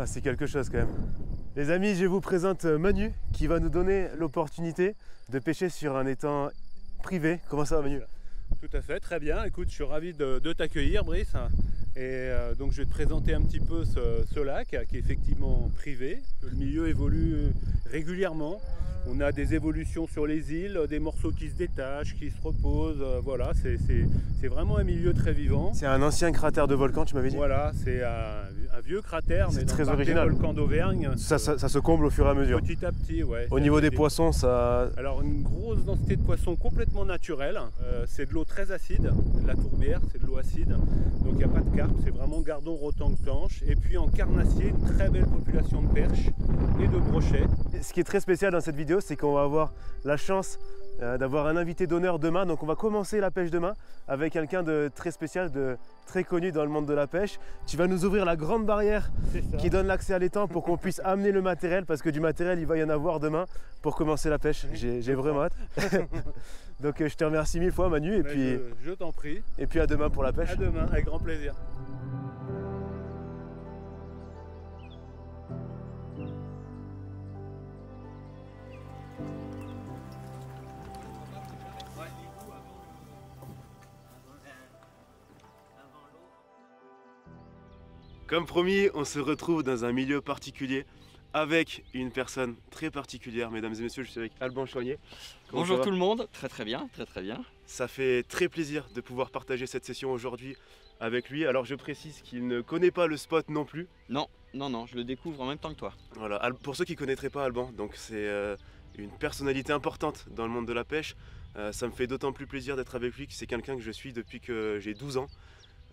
Ah, c'est quelque chose quand même. Les amis, je vous présente Manu qui va nous donner l'opportunité de pêcher sur un étang privé. Comment ça va, Manu? Tout à fait, très bien. Écoute, je suis ravi de t'accueillir, Brice. Et donc je vais te présenter un petit peu ce lac qui est effectivement privé. Le milieu évolue régulièrement. On a des évolutions sur les îles, des morceaux qui se détachent, qui se reposent. Voilà, c'est vraiment un milieu très vivant. C'est un ancien cratère de volcan, tu m'avais dit? Voilà, c'est un vieux cratère, mais très dans original. le volcan d'Auvergne. Ça se comble au fur et à mesure. Petit à petit, ouais. Au niveau des poissons, ça... Alors une grosse densité de poissons complètement naturelle. C'est de l'eau très acide, de la tourbière, c'est de l'eau acide. Donc il n'y a pas de carpe, c'est vraiment gardon, rotan, planche. Et puis en carnassier, une très belle population de perches et de brochets. Ce qui est très spécial dans cette vidéo, c'est qu'on va avoir la chance d'avoir un invité d'honneur demain. Donc on va commencer la pêche demain avec quelqu'un de très spécial, de très connu dans le monde de la pêche. Tu vas nous ouvrir la grande barrière qui donne l'accès à l'étang pour qu'on puisse amener le matériel, parce que du matériel il va y en avoir demain pour commencer la pêche. J'ai vraiment hâte. Donc je te remercie mille fois, Manu, et puis je t'en prie. Et puis à demain pour la pêche. À demain, avec grand plaisir. Comme promis, on se retrouve dans un milieu particulier avec une personne très particulière. Mesdames et messieurs, je suis avec Alban Choignet. Bonjour tout le monde, très bien, très bien. Ça fait très plaisir de pouvoir partager cette session aujourd'hui avec lui. Alors je précise qu'il ne connaît pas le spot non plus. Non, je le découvre en même temps que toi. Voilà, pour ceux qui ne connaîtraient pas Alban, donc c'est une personnalité importante dans le monde de la pêche. Ça me fait d'autant plus plaisir d'être avec lui que c'est quelqu'un que je suis depuis que j'ai 12 ans.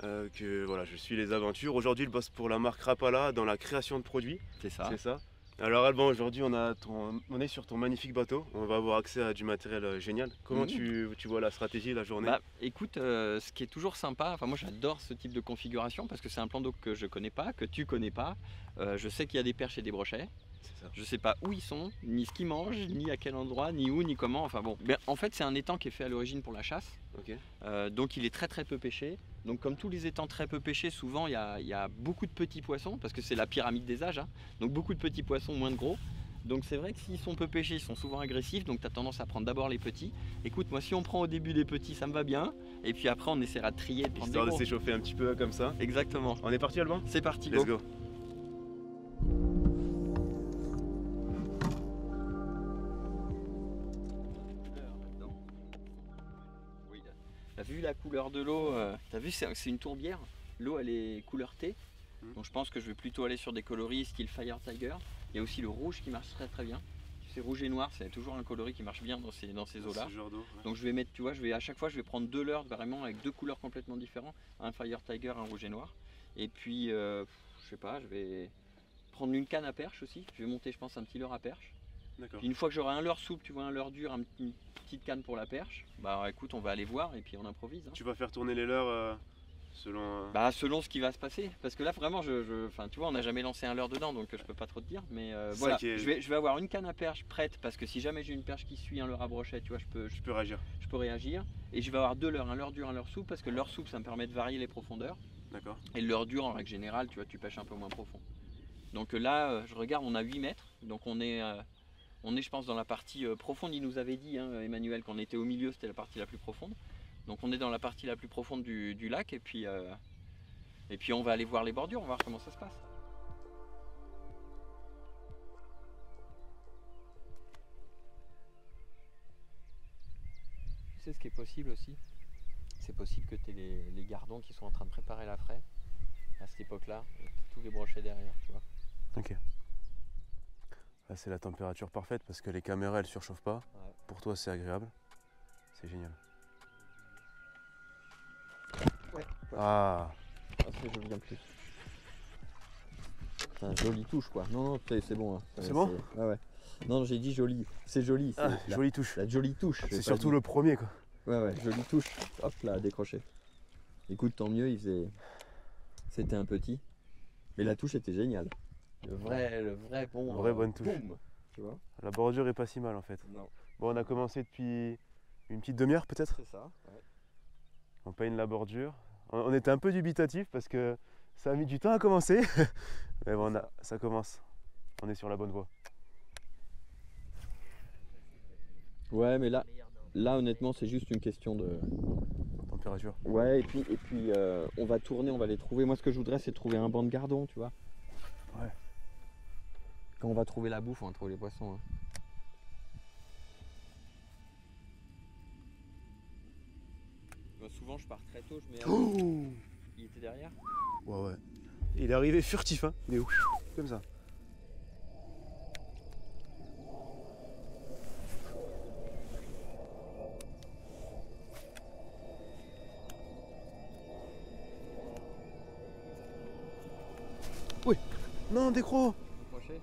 Que voilà, je suis les aventures. Aujourd'hui, il bosse pour la marque Rapala dans la création de produits. C'est ça. C'est ça. Alors Alban, aujourd'hui on est sur ton magnifique bateau. On va avoir accès à du matériel génial. Comment tu vois la stratégie, la journée? Bah écoute, ce qui est toujours sympa, enfin moi j'adore ce type de configuration parce que c'est un plan d'eau que je connais pas, que tu connais pas. Je sais qu'il y a des perches et des brochets. Je sais pas où ils sont, ni ce qu'ils mangent, ni à quel endroit, ni où, ni comment. Enfin bon, mais en fait c'est un étang qui est fait à l'origine pour la chasse. Okay. Donc il est très peu pêché. Donc comme tous les étangs très peu pêchés, souvent il y a beaucoup de petits poissons parce que c'est la pyramide des âges. Hein. Donc beaucoup de petits poissons, moins de gros. Donc c'est vrai que s'ils sont peu pêchés, ils sont souvent agressifs. Donc tu as tendance à prendre d'abord les petits. Écoute, moi si on prend au début les petits, ça me va bien. Et puis après on essaiera de trier, de prendre histoire des de gros. s'échauffer un petit peu comme ça. Exactement. On est parti Alban? C'est parti, let's go. T'as vu la couleur de l'eau, t'as vu c'est une tourbière, l'eau elle est couleur thé, donc je pense que je vais plutôt aller sur des coloris style Fire Tiger. Il y a aussi le rouge qui marche très bien, tu sais, rouge et noir c'est toujours un coloris qui marche bien dans ces eaux là. Ouais. Donc je vais mettre, tu vois, à chaque fois je vais prendre deux leurres vraiment avec deux couleurs complètement différentes, un Fire Tiger, un rouge et noir. Et puis je sais pas, je vais prendre une canne à perche aussi, je vais monter je pense un petit leurre à perche. Puis une fois que j'aurai un leurre souple, tu vois, un leurre dur, une petite canne pour la perche, bah écoute, on va aller voir et puis on improvise. Hein. Tu vas faire tourner les leurres selon... Bah selon ce qui va se passer, parce que là vraiment, enfin, tu vois, on n'a jamais lancé un leurre dedans, donc je peux pas trop te dire, mais voilà, je vais avoir une canne à perche prête, parce que si jamais j'ai une perche qui suit un leurre à brochet, tu vois, je peux réagir, et je vais avoir deux leurres, un leurre dur, un leurre souple, parce que le leurre souple, ça me permet de varier les profondeurs. D'accord. Et le leurre dur, en règle générale, tu vois, tu pêches un peu moins profond. Donc là, je regarde, on a 8 mètres, donc on est je pense dans la partie profonde. Il nous avait dit, hein, Emmanuel, qu'on était au milieu, c'était la partie la plus profonde. Donc on est dans la partie la plus profonde du lac et puis on va aller voir les bordures, on va voir comment ça se passe. Tu sais ce qui est possible aussi? C'est possible que tu aies les gardons qui sont en train de préparer la fraie à cette époque-là, et tous les brochets derrière, tu vois. Ok. Là c'est la température parfaite parce que les caméras elles surchauffent pas. Ouais. Pour toi c'est agréable. C'est génial. Ouais. Ah. C'est joli en plus. Enfin, jolie touche quoi. Non, c'est bon. Hein. C'est bon? Ouais. Non, j'ai dit joli. C'est joli. Jolie touche. La jolie touche. C'est surtout le premier quoi. Ouais, jolie touche. Hop là, décroché. Écoute, tant mieux, c'était un petit. Mais la touche était géniale. Le vrai bon. Bonne touche. Boum, tu vois. La bordure est pas si mal en fait. Non. Bon, on a commencé depuis une petite demi-heure peut-être. C'est ça. Ouais. On peigne la bordure. On était un peu dubitatif parce que Ça a mis du temps à commencer. Mais bon, ça commence. On est sur la bonne voie. Ouais, mais là honnêtement, c'est juste une question de Température. Ouais, et puis on va tourner, on va les trouver. Moi, ce que je voudrais, c'est trouver un banc de gardon, tu vois. Ouais. Quand on va trouver la bouffe, on va trouver les poissons. Hein. Moi, souvent, je pars très tôt, je mets. Oh, Il était derrière. ouais. Il est arrivé furtif, hein. Il est comme ça. Oui. Non, décro. Accroché.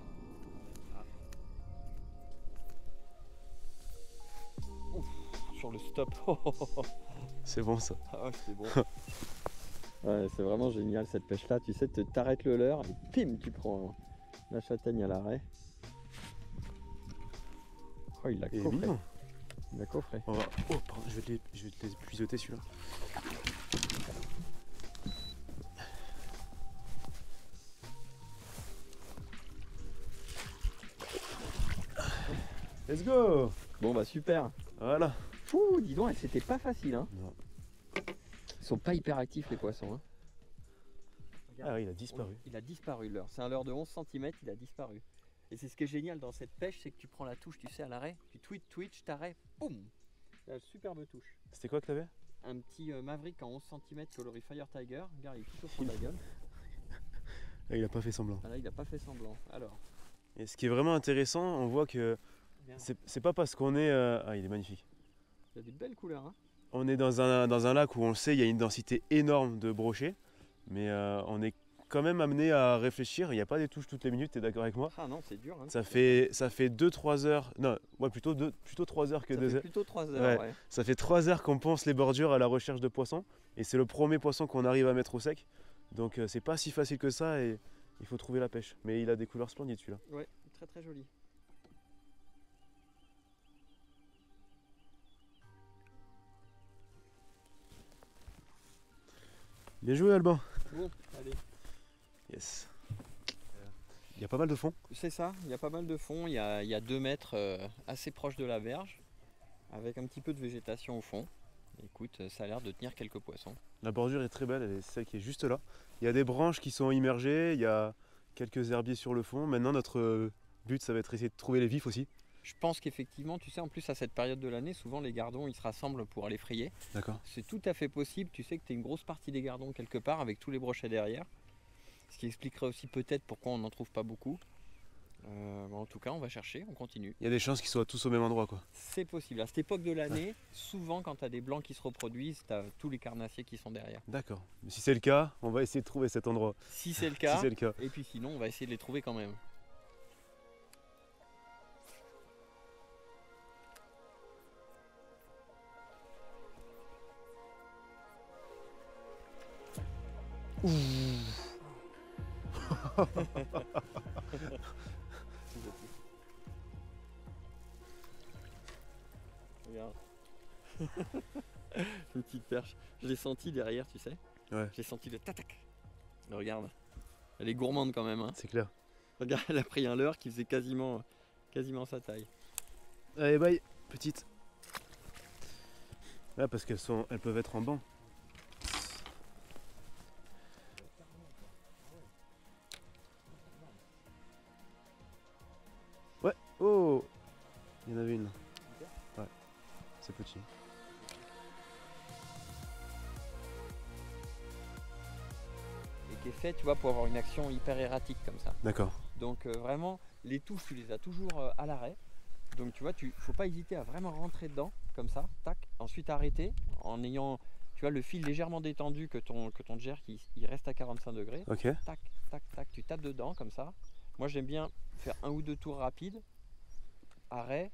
Ah. Ouf, sur le stop. C'est bon ça. Ah, c'est bon. Ouais, c'est vraiment génial cette pêche là. Tu sais, t'arrêtes le leurre et pim, tu prends la châtaigne à l'arrêt. Oh, il l'a Il est coffré. mignon. Il l'a coffré. On va... Oh, pardon, je vais te les puisoter celui-là. Let's go. Bon bah super. Voilà. Fou, dis donc, c'était pas facile hein. Non. Ils sont pas hyper actifs les poissons hein. Ah oui, il a disparu. Il a disparu le leurre. C'est un leurre de 11 cm, il a disparu. Et c'est ce qui est génial dans cette pêche, c'est que tu prends la touche, tu sais, à l'arrêt, tu twitch, t'arrêtes, boum. C'est une superbe touche. C'était quoi que t'avais? Un petit Maverick en 11 cm coloris Fire Tiger. Regarde, il est tout au fond de la gueule. Ah, il a pas fait semblant. Ah, là, il a pas fait semblant. Alors. Et ce qui est vraiment intéressant, on voit que c'est pas parce qu'on est... Ah, il est magnifique. Il y a des belles couleurs hein. On est dans un lac où on le sait, il y a une densité énorme de brochets, mais on est quand même amené à réfléchir. Il n'y a pas des touches toutes les minutes, tu es d'accord avec moi? Ah non, c'est dur. Hein, ça fait 2-3 heures, non, ouais, plutôt 3 heures que 2 heures. Plutôt 3 heures, ouais. Ça fait 3 heures qu'on ponce les bordures à la recherche de poissons, et c'est le premier poisson qu'on arrive à mettre au sec. Donc c'est pas si facile que ça, et il faut trouver la pêche. Mais il a des couleurs splendides celui-là. Ouais, très très joli. Bien joué Alban. Bon, allez. Yes. Il y a pas mal de fond. C'est ça, il y a pas mal de fond, il y a 2 mètres assez proche de la berge, avec un petit peu de végétation au fond. Écoute, ça a l'air de tenir quelques poissons. La bordure est très belle, elle est celle qui est juste là. Il y a des branches qui sont immergées, il y a quelques herbiers sur le fond. Maintenant notre but ça va être essayer de trouver les vifs aussi. Je pense qu'effectivement, tu sais, en plus à cette période de l'année, souvent les gardons ils se rassemblent pour aller frayer. D'accord. C'est tout à fait possible, tu sais que tu as une grosse partie des gardons quelque part avec tous les brochets derrière. Ce qui expliquerait aussi peut-être pourquoi on n'en trouve pas beaucoup. Bon, en tout cas, on va chercher, on continue. Il y a des chances qu'ils soient tous au même endroit quoi. C'est possible. À cette époque de l'année, souvent quand tu as des blancs qui se reproduisent, tu as tous les carnassiers qui sont derrière. D'accord. Mais si c'est le cas, on va essayer de trouver cet endroit. Si c'est le cas, Si c'est le cas. et puis sinon, on va essayer de les trouver quand même. Regarde. Une petite perche. Je l'ai senti derrière, tu sais. Ouais. J'ai senti le tatac. Regarde. Elle est gourmande quand même. Hein. C'est clair. Regarde, elle a pris un leurre qui faisait quasiment sa taille. Allez bye, petite. Là parce elles peuvent être en banc. Ouais, oh, il y en avait une. Ouais, c'est petit. Et qui est fait, tu vois, pour avoir une action hyper erratique comme ça. D'accord. Donc vraiment, les touches, tu les as toujours à l'arrêt. Donc tu vois, faut pas hésiter à vraiment rentrer dedans, comme ça, tac. Ensuite arrêter, en ayant, tu vois, le fil légèrement détendu que ton jerk, il reste à 45 degrés. Ok. Tac, tac, tac, tu tapes dedans, comme ça. Moi j'aime bien faire 1 ou 2 tours rapides, arrêt,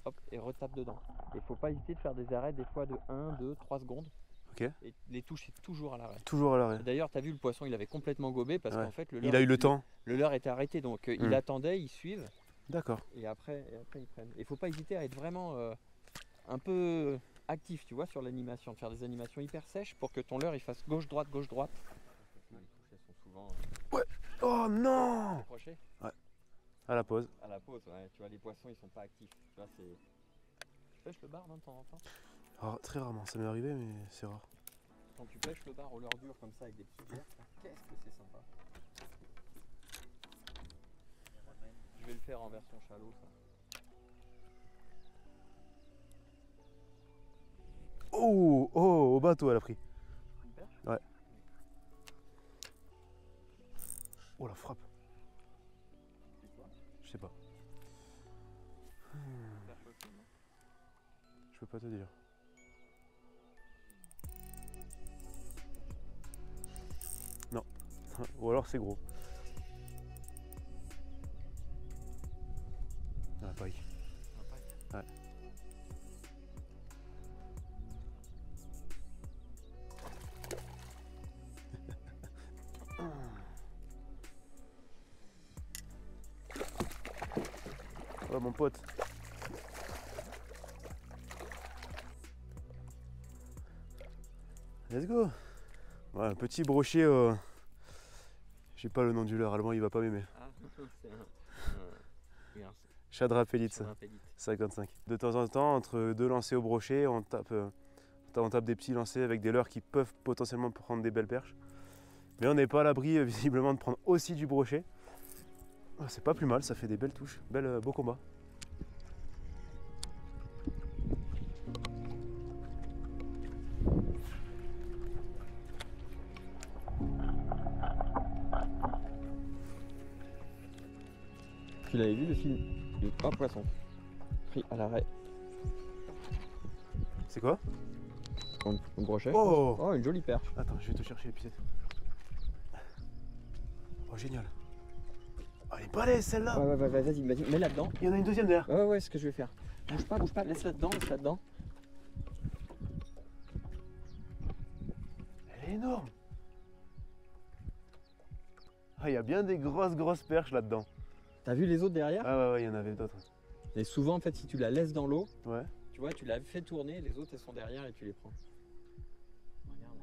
hop, et retape dedans. Et faut pas hésiter de faire des arrêts des fois de 1, 2, 3 secondes. Ok. Et les touches, c'est toujours à l'arrêt. Toujours à l'arrêt. D'ailleurs, tu as vu, le poisson, il avait complètement gobé parce Ouais. qu'en fait, Il a eu le temps. le leurre était arrêté, donc il attendait, ils suivent. D'accord. Et après ils prennent. Il faut pas hésiter à être vraiment un peu actif, tu vois, sur l'animation, de faire des animations hyper sèches pour que ton leurre il fasse gauche-droite, gauche-droite. avant. Oh non! Accroché À la pause. à la pause, ouais. Tu vois, les poissons ils sont pas actifs. Tu vois, c'est. Tu pêches le bar de temps en temps? Alors, très rarement, ça m'est arrivé, mais c'est rare. Quand tu pêches le bar au leurre dur comme ça avec des petits verres, qu'est-ce que c'est sympa. Je vais le faire en version shallow ça. Oh, oh, au bateau, elle a pris. Une perche? Ouais. Oh, la frappe. C'est quoi? Je sais pas. Une perche aussi, non? Je peux pas te dire. Non. Ou alors c'est gros. Ah, pareil. Un paille. Ouais. Oh mon pote. Let's go. Ouais, un petit brochet. J'ai pas le nom du leurre allemand, il va pas m'aimer. Ah, c'est oui, un Chadrapelitz, Chadrapelitz. 55. De temps en temps, entre deux lancers au brochet, on tape des petits lancers avec des leurres qui peuvent potentiellement prendre des belles perches. Mais on n'est pas à l'abri visiblement de prendre aussi du brochet. Ah, c'est pas plus mal, ça fait des belles touches. Beau combat. Tu l'avais vu le film de un poisson pris à l'arrêt C'est quoi? en brochet. Oh, Oh, une jolie perche. attends, je vais te chercher l'épisode. Oh, génial. Oh, elle est balèze celle-là. Ouais, vas-y, mets là-dedans. Il y en a une deuxième derrière. Ouais, c'est ce que je vais faire. Bouge pas, laisse là-dedans, Elle est énorme. Ah, il y a bien des grosses perches là-dedans. T'as vu les autres derrière? Ah ouais, il y en avait d'autres. Et souvent, en fait, si tu la laisses dans l'eau, Ouais. tu vois, tu la fais tourner, les autres elles sont derrière et tu les prends. Regarde.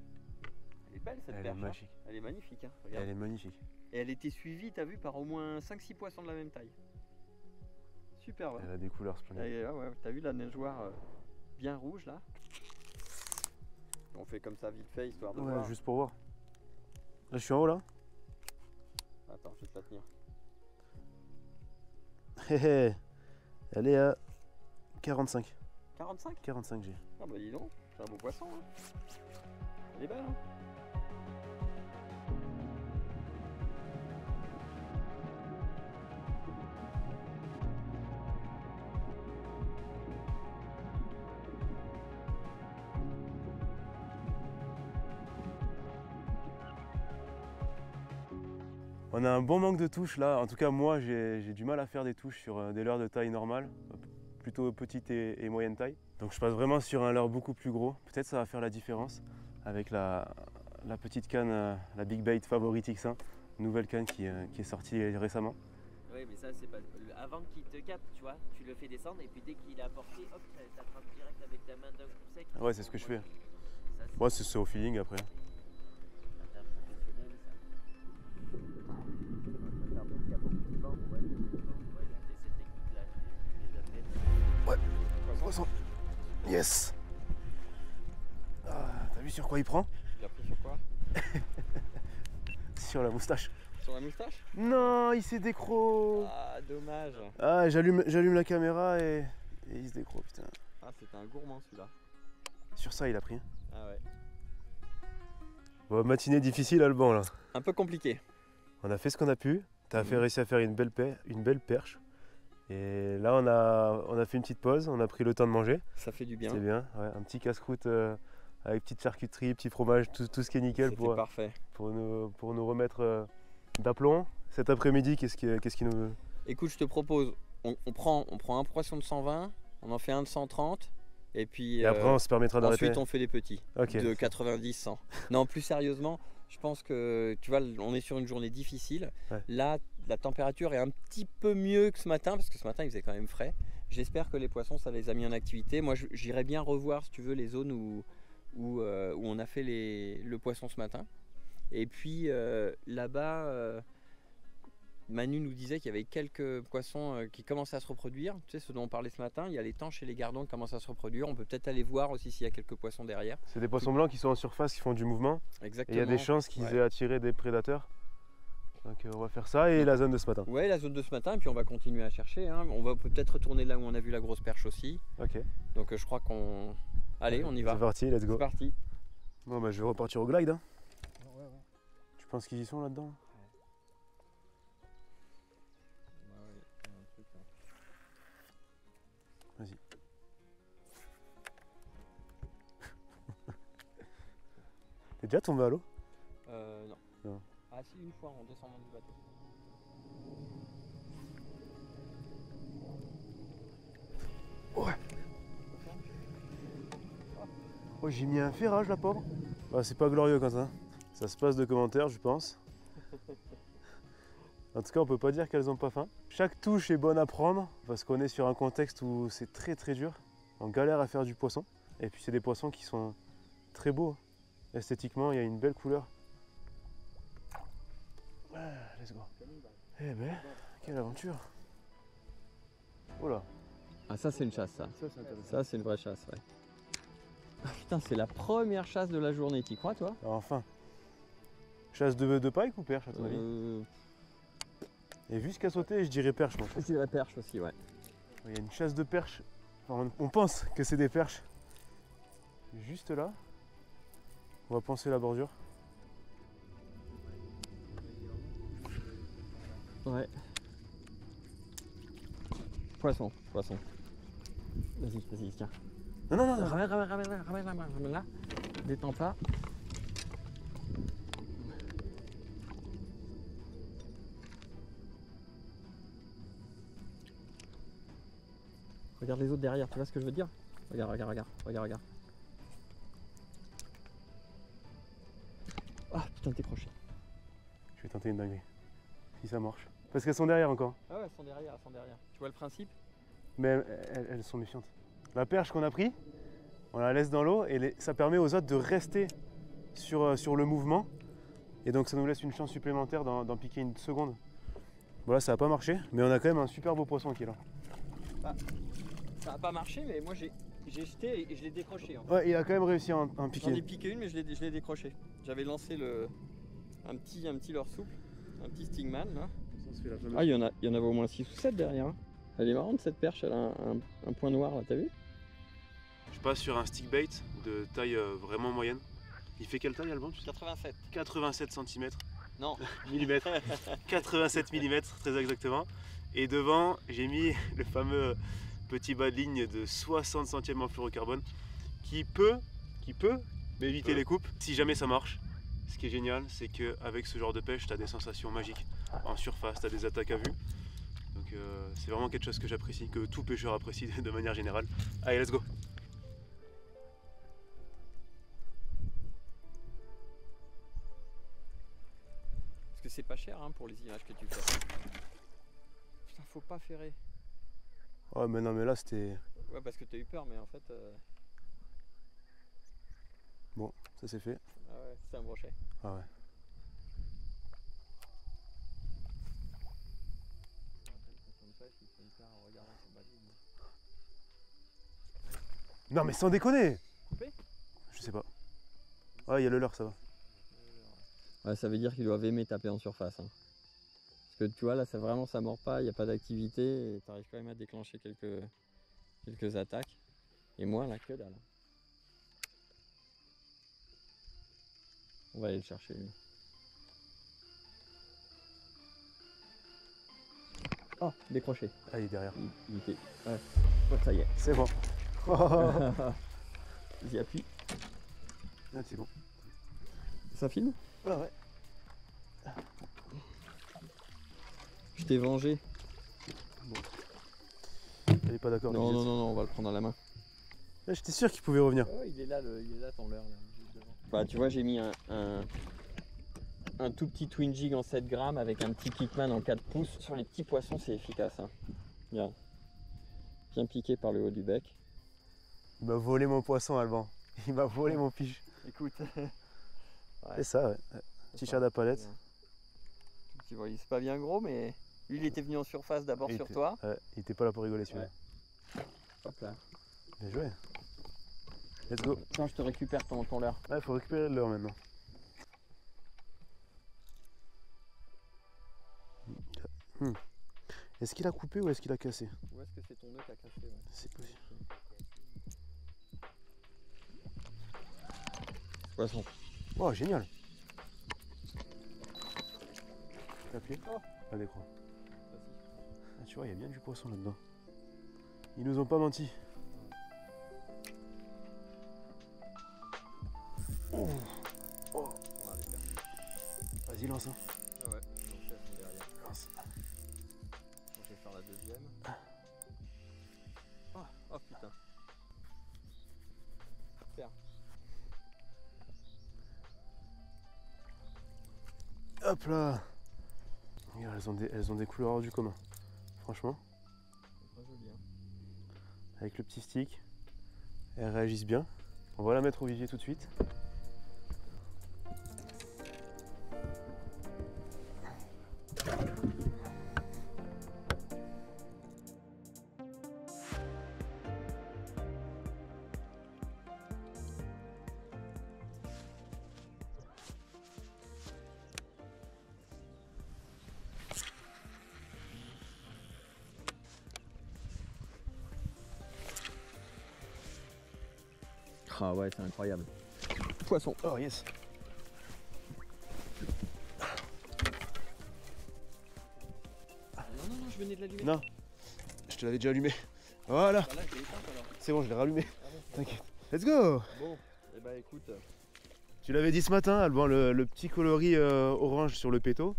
Elle est belle cette Elle est perche. magique. Elle est magnifique. Hein. Regarde. Elle est magnifique. Et elle était suivie, t'as vu, par au moins 5-6 poissons de la même taille. Superbe. Elle a des couleurs splendides. Ouais, t'as vu la nageoire bien rouge là? On fait comme ça vite fait histoire de Ouais, voir. juste pour voir. Là, je suis en haut là. Attends, je vais te la tenir. Hé hé. Elle est à 45. 45? 45 G. Ah bah dis donc, c'est un beau poisson. Hein. Elle est belle hein. On a un bon manque de touches là. En tout cas, moi, j'ai du mal à faire des touches sur des leurres de taille normale, plutôt petite et moyenne taille. Donc je passe vraiment sur un leurre beaucoup plus gros. Peut-être ça va faire la différence avec la petite canne, la Big Bait Favorite X1, nouvelle canne qui est sortie récemment. Oui, mais ça, c'est pas. Avant qu'il te capte, tu vois, tu le fais descendre et puis dès qu'il a porté, hop, t'attrapes direct avec ta main d'un coup sec. Ouais, c'est ce que je fais. Ça, c'est Moi, c'est au feeling après. un professionnel, ça. Il y a beaucoup de bandes, ouais, j'ai cette technique-là, j'ai déjà fait. Poisson. Yes. Ah, t'as vu sur quoi il prend? Tu l'as pris sur quoi? Sur la moustache. Sur la moustache? Non, il s'est décro. Ah, dommage. Ah, j'allume la caméra et il se décro, putain. Ah, c'était un gourmand celui-là. Sur ça, il a pris. Ah ouais. Bon, matinée difficile à Alban là. Un peu compliqué. On a fait ce qu'on a pu. T'as réussi à faire une belle perche. Et là, on a fait une petite pause. On a pris le temps de manger. Ça fait du bien. C'est bien. Ouais, un petit casse-croûte avec petite charcuterie, petit fromage, tout ce qui est nickel C'était parfait. pour nous remettre d'aplomb. Cet après-midi, qu'est-ce qui nous. Écoute, je te propose, on prend un poisson de 120, on en fait un de 130, et puis Et après, on se permettra d'arrêter. ensuite on fait les petits, Ok. de 90, 100. Non, plus sérieusement, je pense que, tu vois, on est sur une journée difficile. Ouais. Là, la température est un petit peu mieux que ce matin, parce que ce matin, il faisait quand même frais. J'espère que les poissons, ça les a mis en activité. Moi, j'irais bien revoir, si tu veux, les zones où on a fait le poisson ce matin. Et puis là-bas, Manu nous disait qu'il y avait quelques poissons qui commencent à se reproduire. Tu sais, ce dont on parlait ce matin, il y a les tanches et les gardons qui commencent à se reproduire. On peut peut-être aller voir aussi s'il y a quelques poissons derrière. C'est des poissons blancs qui sont en surface, qui font du mouvement. Exactement. Et il y a des chances qu'ils aient attiré des prédateurs. Donc on va faire ça et la zone de ce matin. Ouais, la zone de ce matin, et puis on va continuer à chercher. Hein. On va peut-être retourner là où on a vu la grosse perche aussi. Ok. Donc je crois qu'on... Allez, on y va. C'est parti, let's go. C'est parti. Bon bah je vais repartir au glide. Hein. Ouais. Tu penses qu'ils y sont là-dedans? Vas-y. T'es déjà tombé à l'eau? Non. Non. Ah si, une fois en descendant du bateau. Ouais. Oh, j'ai mis un ferrage, la pauvre. Bah, c'est pas glorieux quand ça. Ça se passe de commentaires, je pense. En tout cas, on peut pas dire qu'elles ont pas faim. Chaque touche est bonne à prendre parce qu'on est sur un contexte où c'est très dur. On galère à faire du poisson. Et puis c'est des poissons qui sont très beaux. Esthétiquement, il y a une belle couleur. Let's go. Eh ben, quelle aventure. Oh là. Ah ça c'est une chasse ça. Ça c'est intéressant. Ça c'est une vraie chasse, ouais. Ah, putain, c'est la première chasse de la journée, t'y crois toi? Enfin. Chasse de pike ou perche à ton avis? Et vu ce qu'a sauté, je dirais perche moi. Je dirais perche aussi, ouais. Il y a une chasse de perches. Enfin, on pense que c'est des perches. Juste là. On va penser la bordure. Ouais. Poisson. Vas-y, tiens. Non. Ramène là. Détends pas. Regarde les autres derrière, tu vois ce que je veux dire? Regarde. Ah putain, t'es crochet. Je vais tenter une dinguerie. Si ça marche. Parce qu'elles sont derrière encore. Ah ouais, elles sont derrière. Tu vois le principe? Mais elles sont méfiantes. La perche qu'on a pris, on la laisse dans l'eau et ça permet aux autres de rester sur le mouvement. Et donc ça nous laisse une chance supplémentaire d'en piquer une seconde. Voilà, ça n'a pas marché, mais on a quand même un super beau poisson qui est là. Ah, ça n'a pas marché, mais moi j'ai jeté et je l'ai décroché. Hein. Ouais, il a quand même réussi à en piquer. J'en ai piqué une, mais je l'ai décroché. J'avais lancé un petit leurre souple, un petit stingman là. Ah, il y en avait au moins 6 ou 7 derrière. Hein. Elle est marrante cette perche, elle a un point noir là, t'as vu? Je passe sur un stick bait de taille vraiment moyenne. Il fait quelle taille Alban? 87. 87 cm. Non. Millimètres. 87 mm très exactement. Et devant, j'ai mis le fameux petit bas de ligne de 60 centièmes en fluorocarbone qui peut m'éviter les coupes si jamais ça marche. Ce qui est génial, c'est qu'avec ce genre de pêche, tu as des sensations magiques en surface, tu as des attaques à vue. Donc c'est vraiment quelque chose que j'apprécie, que tout pêcheur apprécie de manière générale. Allez, let's go! Parce que c'est pas cher hein, pour les images que tu fais. Putain, faut pas ferrer. Ouais, mais non, mais là c'était... Ouais, parce que t'as eu peur, mais en fait... Bon, ça c'est fait. Ah ouais, c'est un brochet. Ah ouais. Non mais sans déconner! Coupé? Je sais pas. Ouais, il y a le leurre, ça va. Ouais, ça veut dire qu'ils doivent aimer taper en surface. Hein. Parce que tu vois, là, ça vraiment, ça mord pas, il n'y a pas d'activité et tu arrives quand même à déclencher quelques attaques. Et moi, la que dalle. On va aller le chercher, lui. Oh, décroché. Ah, il est derrière. Il était... Ouais, oh, ça y est. C'est bon. Vas-y, appuie. Ah, c'est bon. Ça filme? Ah ouais. Je t'ai vengé. Bon. Elle est pas d'accord. Non, on va le prendre à la main. Là, j'étais sûr qu'il pouvait revenir. Oh, il est là ton leurre. Bah, tu vois, j'ai mis un tout petit twin jig en 7 grammes avec un petit kickman en 4 pouces. Sur les petits poissons, c'est efficace. Hein. Regarde. Bien piqué par le haut du bec. Il m'a volé mon poisson, Alban. Il m'a volé mon piche. Écoute. C'est ça, ouais. Petit chat à palette. Tu vois, il c'est pas bien gros, mais lui, il était venu en surface d'abord sur toi. Il était pas là pour rigoler celui-là. Hop là. Bien joué. Let's go. Tiens, je te récupère ton leurre. Il faut récupérer le leurre maintenant. Est-ce qu'il a coupé ou est-ce qu'il a cassé? Ou est-ce que c'est ton nœud qui a cassé? Ouais. C'est possible. Poisson. Oh, génial. T'as appuyé? Ah, décroix. Ah, tu vois, il y a bien du poisson là-dedans. Ils nous ont pas menti. Oh. Oh. Vas-y, lance. Hein. Ah ouais, donc elles sont derrière. Lance. Bon, je vais faire la deuxième. Oh putain. Super. Hop là. Regarde, elles ont des couleurs hors du commun. Franchement. C'est très joli, hein. Avec le petit stick, elles réagissent bien. On va la mettre au vivier tout de suite. Ah ouais, c'est incroyable. Poisson. Oh yes. Non, je venais de l'allumer. Non, je te l'avais déjà allumé. Voilà. Bah là, je l'ai éteinte alors. C'est bon, je l'ai rallumé. Ah bon. T'inquiète. Let's go. Bon, et bah écoute. Tu l'avais dit ce matin, Alban, le petit coloris orange sur le péto.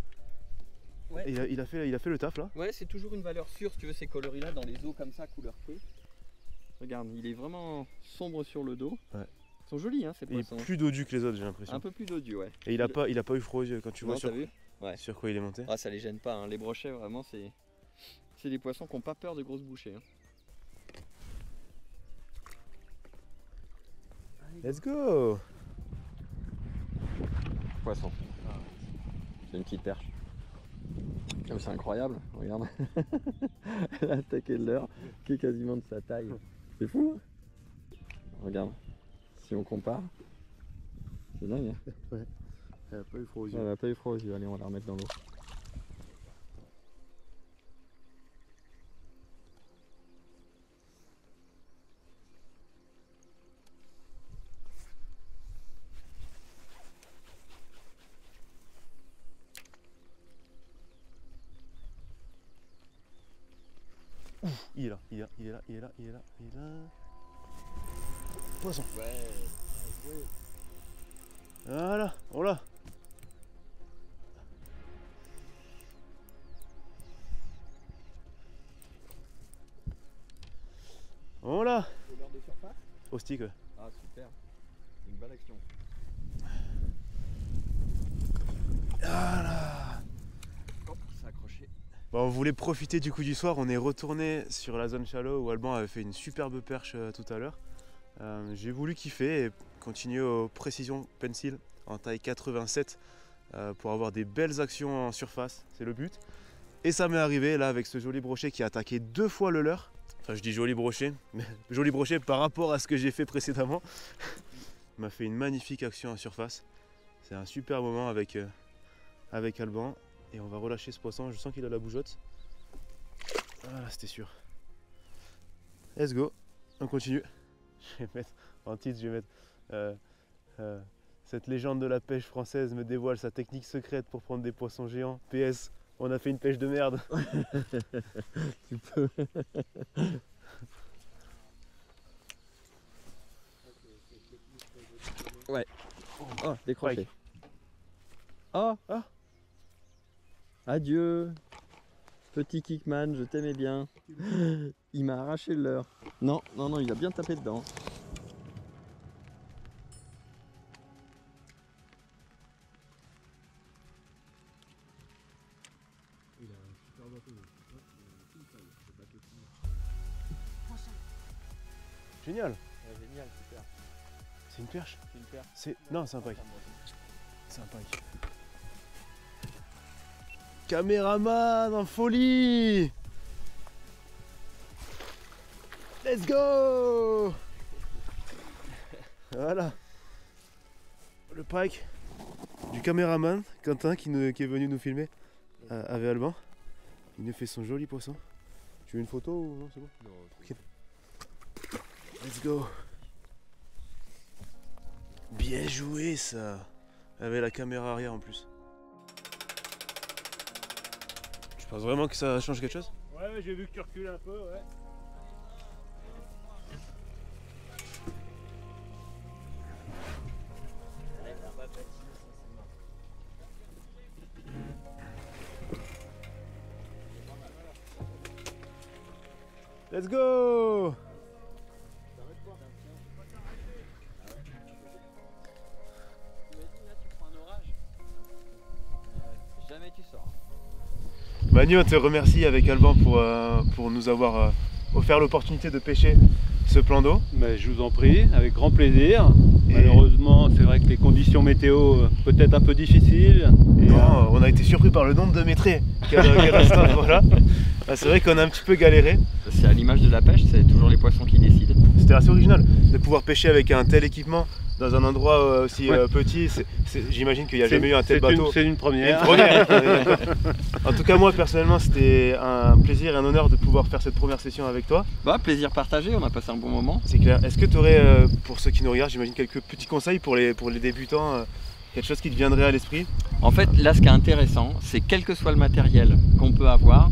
Ouais. Et il a fait le taf là. Ouais, c'est toujours une valeur sûre si tu veux ces coloris là dans les eaux comme ça, couleur feu. Regarde, il est vraiment sombre sur le dos. Ouais. Ils sont jolis, hein, ces Il est poissons. plus dodu que les autres, j'ai l'impression. Un peu plus dodu, ouais. Et il a pas eu froid aux yeux quand tu vois Non, sur, t'as vu? Ouais. sur quoi il est monté. Ah, ça les gêne pas, hein. Les brochets, vraiment, c'est des poissons qui n'ont pas peur de grosses bouchées. Hein. Let's go. Poisson. C'est une petite perche. Oh, c'est incroyable, regarde. Elle a attaqué l'heure qui est quasiment de sa taille. C'est fou, hein. Regarde, si on compare, c'est dingue. Hein. Ouais. Elle a pas eu froid aux yeux. Elle a pas eu froid aux yeux, allez on va la remettre dans l'eau. Il est là. Poisson. Ouais. Voilà, on l'a. On l'a. Couleur de surface. Au stick, ouais. Ah super, une belle action. Voilà. Hop, c'est accroché. Bon, on voulait profiter du coup du soir, on est retourné sur la zone shallow où Alban avait fait une superbe perche tout à l'heure. J'ai voulu kiffer et continuer aux précisions pencil en taille 87 pour avoir des belles actions en surface, c'est le but. Et ça m'est arrivé là avec ce joli brochet qui a attaqué 2 fois le leurre. Enfin je dis joli brochet, mais joli brochet par rapport à ce que j'ai fait précédemment. Il m'a fait une magnifique action en surface. C'est un super moment avec Alban. Et on va relâcher ce poisson, je sens qu'il a la bougeotte. Voilà, c'était sûr. Let's go, on continue. Je vais mettre en titre, je vais mettre cette légende de la pêche française me dévoile sa technique secrète pour prendre des poissons géants. PS, on a fait une pêche de merde. Tu peux. Ouais. Oh, décroché. Oh, Ah. Adieu. Petit Kickman, je t'aimais bien. Il m'a arraché le leurre. Non, il a bien tapé dedans. Génial, Génial, super. c'est une perche. C'est une perche. Non, c'est un pike. C'est un pike. Caméraman en folie. Let's go. Voilà. Le pack du caméraman Quentin qui est venu nous filmer avec Alban. Il nous fait son joli poisson. Tu veux une photo ou non? C'est bon? Non. Okay. Let's go. Bien joué ça. Avec la caméra arrière en plus. Tu penses vraiment que ça change quelque chose? Ouais, j'ai vu que tu recules un peu, ouais. Let's go. Jamais tu sors. Manu, on te remercie avec Alban pour nous avoir offert l'opportunité de pêcher ce plan d'eau. Mais je vous en prie, avec grand plaisir. Et malheureusement, c'est vrai que les conditions météo peut-être un peu difficiles. Et non, on a été surpris par le nombre de métrés qui restent. Voilà. C'est vrai qu'on a un petit peu galéré. C'est à l'image de la pêche, c'est toujours les poissons qui décident. C'était assez original de pouvoir pêcher avec un tel équipement dans un endroit aussi petit. J'imagine qu'il n'y a jamais eu un tel bateau. C'est une première. En tout cas, moi personnellement, c'était un plaisir et un honneur de pouvoir faire cette première session avec toi. Bah, plaisir partagé, on a passé un bon moment. C'est clair. Est-ce que tu aurais, pour ceux qui nous regardent, j'imagine quelques petits conseils pour les débutants, quelque chose qui te viendrait à l'esprit? En fait, là, ce qui est intéressant, c'est quel que soit le matériel qu'on peut avoir,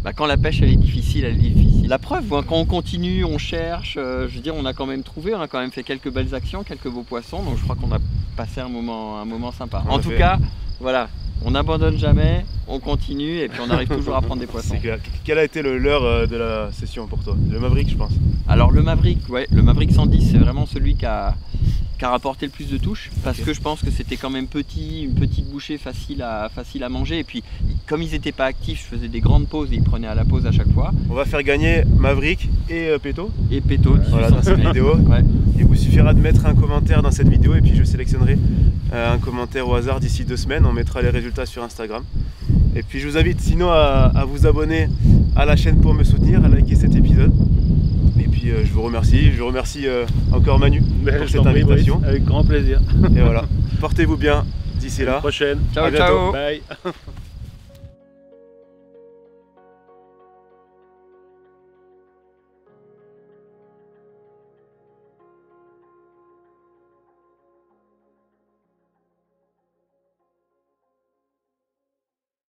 bah, quand la pêche elle est difficile, elle est difficile. La preuve, quand on continue, on cherche, je veux dire, on a quand même trouvé, on a quand même fait quelques belles actions, quelques beaux poissons, donc je crois qu'on a passé un moment sympa. En tout cas, voilà, on n'abandonne jamais, on continue et puis on arrive toujours à prendre des poissons. Quel a été l'heure de la session pour toi? Le Maverick, je pense. Alors le Maverick, ouais, le Maverick 110, c'est vraiment celui qui a rapporté le plus de touches parce que je pense que c'était quand même petit, une petite bouchée facile à manger et puis comme ils n'étaient pas actifs, je faisais des grandes pauses et ils prenaient à la pause à chaque fois. On va faire gagner Maverick et Péto. Et Péto, voilà, dans cette vidéo. Ouais. Il vous suffira de mettre un commentaire dans cette vidéo et puis je sélectionnerai un commentaire au hasard d'ici 2 semaines. On mettra les résultats sur Instagram. Et puis je vous invite sinon à vous abonner à la chaîne pour me soutenir, à liker cet épisode. Et puis je vous remercie, encore Manu pour cette invitation. Avec grand plaisir. Et voilà, portez-vous bien d'ici là. À la prochaine. Ciao, ciao. Bye.